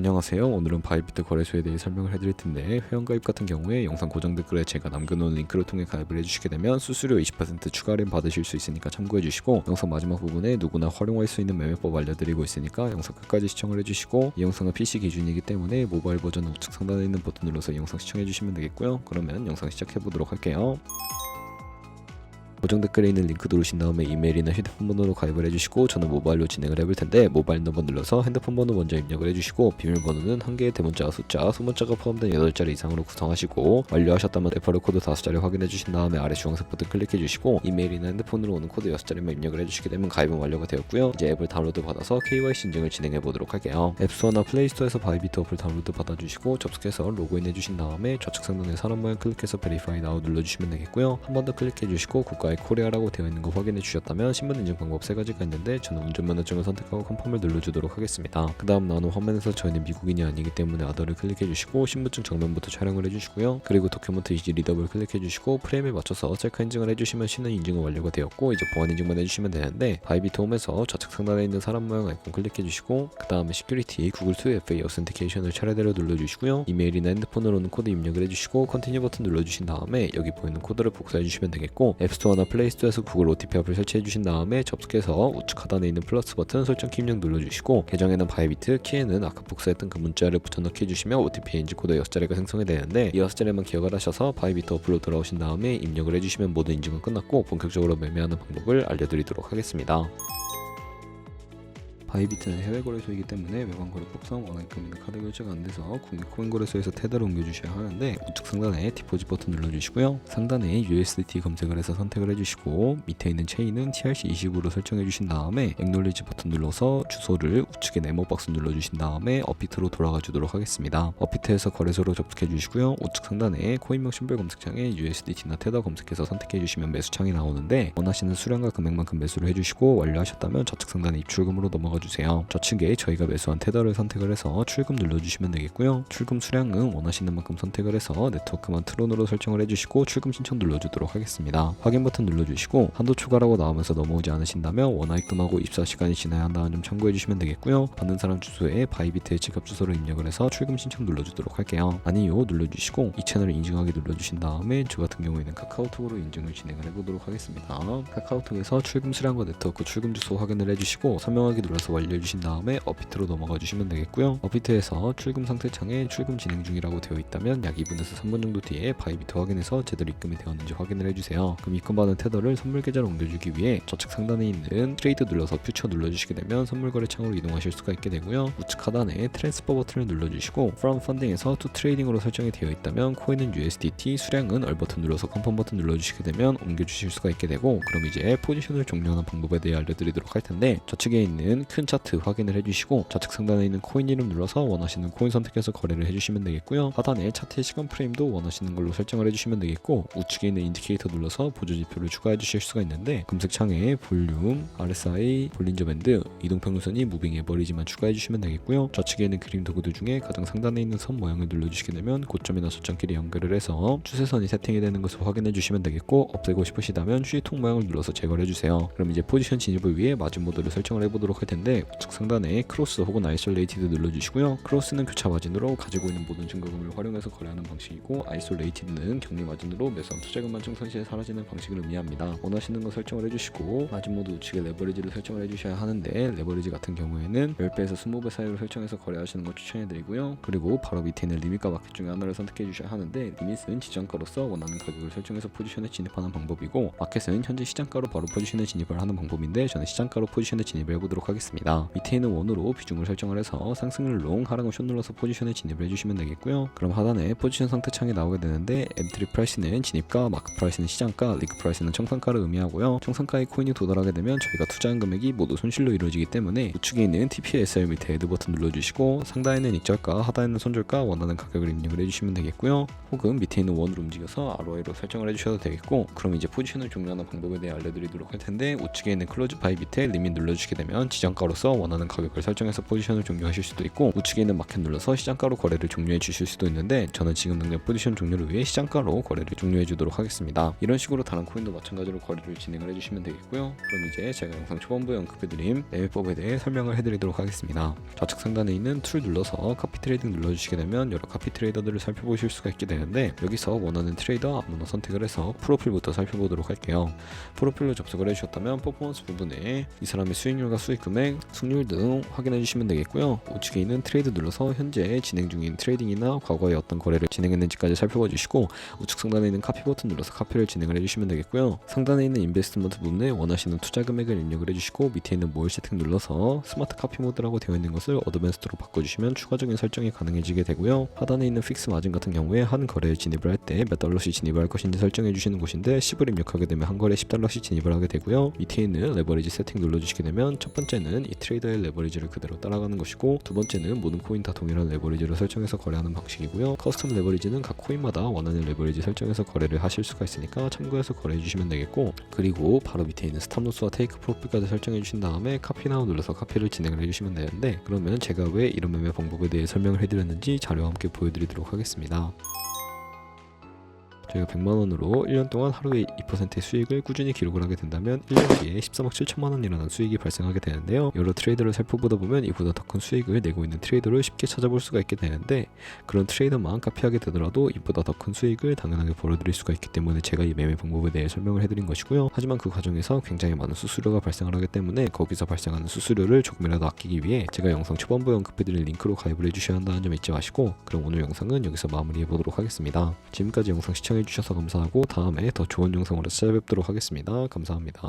안녕하세요. 오늘은 바이비트 거래소에 대해 설명을 해드릴 텐데, 회원가입 같은 경우에 영상 고정 댓글에 제가 남겨놓은 링크를 통해 가입을 해주시게 되면 수수료 20% 추가 할인 받으실 수 있으니까 참고해주시고, 영상 마지막 부분에 누구나 활용할 수 있는 매매법 알려드리고 있으니까 영상 끝까지 시청을 해주시고, 이 영상은 PC 기준이기 때문에 모바일 버전 우측 상단에 있는 버튼 눌러서 이 영상 시청해주시면 되겠고요. 그러면 영상 시작해보도록 할게요. 고정 댓글에 있는 링크 누르신 다음에 이메일이나 휴대폰 번호로 가입을 해주시고, 저는 모바일로 진행을 해볼 텐데 모바일 넘버 눌러서 핸드폰 번호 먼저 입력을 해주시고, 비밀번호는 한 개의 대문자, 숫자, 소문자가 포함된 8자리 이상으로 구성하시고, 완료하셨다면 레퍼럴 코드 5자리 확인해 주신 다음에 아래 주황색 버튼 클릭해 주시고, 이메일이나 핸드폰으로 오는 코드 6자리만 입력을 해주시게 되면 가입은 완료가 되었고요. 이제 앱을 다운로드 받아서 KYC 인증을 진행해 보도록 할게요. 앱스토어나 플레이스토어에서 바이비트 어플 다운로드 받아주시고, 접속해서 로그인 해주신 다음에 좌측 상단에 사람 모양 클릭해서 베리파이 나우 눌러주시면 되겠고요. 한 번 더 클릭해 주시고 국가의 코리아라고 되어 있는 거 확인해 주셨다면 신분 인증 방법 3가지가 있는데, 저는 운전면허증을 선택하고 컨펌을 눌러주도록 하겠습니다. 그 다음 나오는 화면에서 저희는 미국인이 아니기 때문에 아더를 클릭해 주시고, 신분증 정면부터 촬영을 해주시고요. 그리고 도큐먼트 이지 리더블 클릭해 주시고, 프레임에 맞춰서 셀카 인증을 해주시면 신원 인증은 완료가 되었고, 이제 보안 인증만 해주시면 되는데, 바이비트 홈에서 좌측 상단에 있는 사람 모양 아이콘 클릭해 주시고, 그 다음에 시큐리티 구글 2FA 어센티케이션을 차례대로 눌러주시고요. 이메일이나 핸드폰으로는 코드 입력을 해주시고 컨티뉴 버튼 눌러주신 다음에 여기 보이는 코드를 복사해 주시면 되겠고, 앱스토어나 플레이스토어에서 구글 OTP 어플 설치해 주신 다음에 접속해서 우측 하단에 있는 플러스 버튼 설정 키 입력 눌러주시고, 계정에는 바이비트, 키에는 아까 복사했던 그 문자를 붙여넣기 해주시면 OTP 인증 코드 6자리가 생성이 되는데, 이 6자리만 기억을 하셔서 바이비트 어플로 들어오신 다음에 입력을 해주시면 모든 인증은 끝났고 본격적으로 매매하는 방법을 알려드리도록 하겠습니다. 바이비트는 해외 거래소이기 때문에 외관 거래법상 원화입금 및 카드 결제가 안 돼서 국내 코인 거래소에서 테더를 옮겨주셔야 하는데, 우측 상단에 디포짓 버튼 눌러주시고요. 상단에 USDT 검색을 해서 선택을 해주시고, 밑에 있는 체인은 TRC20으로 설정해 주신 다음에 액놀리지 버튼 눌러서 주소를 우측에 네모박스 눌러주신 다음에 업비트로 돌아가 주도록 하겠습니다. 업비트에서 거래소로 접속해 주시고요. 우측 상단에 코인명 심볼 검색창에 USDT나 테더 검색해서 선택해 주시면 매수창이 나오는데, 원하시는 수량과 금액만큼 매수를 해주시고, 완료하셨다면 좌측 상단에 입출금으로 넘어가 주세요. 좌측에 저희가 매수한 테더를 선택을 해서 출금 눌러주시면 되겠고요. 출금 수량은 원하시는 만큼 선택을 해서 네트워크만 트론으로 설정을 해주시고 출금 신청 눌러주도록 하겠습니다. 확인 버튼 눌러주시고, 한도 추가라고 나오면서 넘어오지 않으신다면 원화입금하고 입사 시간이 지나야 한다는 점 참고해주시면 되겠고요. 받는 사람 주소에 바이비트의 지갑 주소를 입력을 해서 출금 신청 눌러주도록 할게요. 아니요 눌러주시고, 이 채널을 인증하기 눌러주신 다음에 저 같은 경우에는 카카오톡으로 인증을 진행을 해보도록 하겠습니다. 카카오톡에서 출금 수량과 네트워크 출금 주소 확인을 해주시고, 설명하기 눌러서 완료해주신 다음에 업비트로 넘어가 주시면 되겠고요. 업비트에서 출금 상태 창에 출금 진행 중이라고 되어 있다면 약 2분에서 3분 정도 뒤에 바이비트 확인해서 제대로 입금이 되었는지 확인을 해주세요. 그럼 입금받은 테더를 선물 계좌로 옮겨주기 위해 좌측 상단에 있는 트레이드 눌러서 퓨처 눌러주시게 되면 선물 거래 창으로 이동하실 수가 있게 되고요. 우측 하단에 트랜스퍼 버튼을 눌러주시고, From Funding에서 To Trading으로 설정이 되어 있다면 코인은 USDT, 수량은 얼 버튼 눌러서 컨펌 버튼 눌러주시게 되면 옮겨주실 수가 있게 되고, 그럼 이제 포지션을 종료하는 방법에 대해 알려드리도록 할 텐데, 좌측에 있는 큰 차트 확인을 해주시고, 좌측 상단에 있는 코인 이름 눌러서 원하시는 코인 선택해서 거래를 해주시면 되겠고요. 하단에 차트의 시간 프레임도 원하시는 걸로 설정을 해주시면 되겠고, 우측에 있는 인디케이터 눌러서 보조 지표를 추가해 주실 수가 있는데, 검색창에 볼륨, RSI, 볼린저 밴드, 이동평균선이 무빙 에버리지만 추가해 주시면 되겠고요. 좌측에 있는 그림 도구들 중에 가장 상단에 있는 선 모양을 눌러주시게 되면 고점이나 저점끼리 연결을 해서 추세선이 세팅이 되는 것을 확인해 주시면 되겠고, 없애고 싶으시다면 휴지통 모양을 눌러서 제거를 해주세요. 그럼 이제 포지션 진입을 위해 마진 모드를 설정을 해보도록 할 텐데, 우측 상단에 크로스 혹은 아이솔레이티드 눌러주시고요. 크로스는 교차 마진으로 가지고 있는 모든 증거금을 활용해서 거래하는 방식이고, 아이솔레이티드는 격리 마진으로 매수한 투자금만 증선시에 사라지는 방식을 의미합니다. 원하시는 거 설정을 해주시고, 마진 모드 우측에 레버리지를 설정을 해주셔야 하는데, 레버리지 같은 경우에는 10배에서 20배 사이로 설정해서 거래하시는 거 추천해드리고요. 그리고 바로 밑에 있는 리밋과 마켓 중에 하나를 선택해 주셔야 하는데, 리밋은 지정가로서 원하는 가격을 설정해서 포지션에 진입하는 방법이고, 마켓은 현재 시장가로 바로 포지션에 진입을 하는 방법인데, 저는 시장가로 포지션에 진입을 해보도록 하겠습니다. 밑에 있는 원으로 비중을 설정을 해서 상승을 롱, 하락은 숏 눌러서 포지션에 진입을 해주시면 되겠고요. 그럼 하단에 포지션 상태 창이 나오게 되는데, 엔트리 프라이스는 진입가, 마크 프라이스는 시장가, 리그 프라이스는 청산가를 의미하고요. 청산가의 코인이 도달하게 되면 저희가 투자한 금액이 모두 손실로 이루어지기 때문에 우측에 있는 TPSR 밑에 애드 버튼 눌러주시고, 상단에는 익절가, 하단에는 손절가, 원하는 가격을 입력을 해주시면 되겠고요. 혹은 밑에 있는 원으로 움직여서 ROI로 설정을 해주셔도 되겠고, 그럼 이제 포지션을 종료하는 방법에 대해 알려드리도록 할 텐데, 우측에 있는 클로즈 바이 밑에 리밋 눌러주시게 되면 지정가 시장가로서 원하는 가격을 설정해서 포지션을 종료하실 수도 있고, 우측에 있는 마켓 눌러서 시장가로 거래를 종료해 주실 수도 있는데, 저는 지금 당장 포지션 종료를 위해 시장가로 거래를 종료해 주도록 하겠습니다. 이런 식으로 다른 코인도 마찬가지로 거래를 진행을 해주시면 되겠고요. 그럼 이제 제가 영상 초반부에 언급해드린 매매법에 대해 설명을 해드리도록 하겠습니다. 좌측 상단에 있는 툴 눌러서 카피 트레이딩 눌러주시게 되면 여러 카피 트레이더들을 살펴보실 수가 있게 되는데, 여기서 원하는 트레이더 아무나 선택을 해서 프로필부터 살펴보도록 할게요. 프로필로 접속을 해주셨다면 퍼포먼스 부분에 이 사람의 수익률과 수익금액, 승률 등 확인해 주시면 되겠고요. 우측에 있는 트레이드 눌러서 현재 진행 중인 트레이딩이나 과거에 어떤 거래를 진행했는지까지 살펴봐 주시고, 우측 상단에 있는 카피 버튼 눌러서 카피를 진행을 해주시면 되겠고요. 상단에 있는 인베스트먼트 부분에 원하시는 투자 금액을 입력을 해주시고, 밑에 있는 모일 세팅 눌러서 스마트 카피 모드라고 되어 있는 것을 어드밴스드로 바꿔주시면 추가적인 설정이 가능해지게 되고요. 하단에 있는 픽스 마진 같은 경우에 한 거래에 진입을 할 때 몇 달러씩 진입을 할 것인지 설정해 주시는 곳인데, 10을 입력하게 되면 한 거래에 10달러씩 진입을 하게 되고요. 밑에 있는 레버리지 세팅 눌러주시게 되면 첫 번째는 이 트레이더의 레버리지를 그대로 따라가는 것이고, 두 번째는 모든 코인 다 동일한 레버리지를 설정해서 거래하는 방식이고요. 커스텀 레버리지는 각 코인마다 원하는 레버리지 설정해서 거래를 하실 수가 있으니까 참고해서 거래해 주시면 되겠고, 그리고 바로 밑에 있는 스탑로스와 테이크 프로필까지 설정해 주신 다음에 카피 나우 눌러서 카피를 진행을 해주시면 되는데, 그러면 제가 왜 이런 매매 방법에 대해 설명을 해드렸는지 자료와 함께 보여드리도록 하겠습니다. 저희가 100만원으로 1년 동안 하루에 2%의 수익을 꾸준히 기록을 하게 된다면 1년 뒤에 13억 7천만원이라는 수익이 발생하게 되는데요. 여러 트레이더를 살펴보다 보면 이보다 더 큰 수익을 내고 있는 트레이더를 쉽게 찾아볼 수가 있게 되는데, 그런 트레이더만 카피하게 되더라도 이보다 더 큰 수익을 당연하게 벌어들일 수가 있기 때문에 제가 이 매매 방법에 대해 설명을 해드린 것이고요. 하지만 그 과정에서 굉장히 많은 수수료가 발생을 하기 때문에 거기서 발생하는 수수료를 조금이라도 아끼기 위해 제가 영상 초반부에 언급해드린 링크로 가입을 해주셔야 한다는 점 잊지 마시고, 그럼 오늘 영상은 여기서 마무리해보도록 하겠습니다. 지금까지 영상 시청해주셔서 감사하고 다음에 더 좋은 영상으로 찾아뵙도록 하겠습니다. 감사합니다.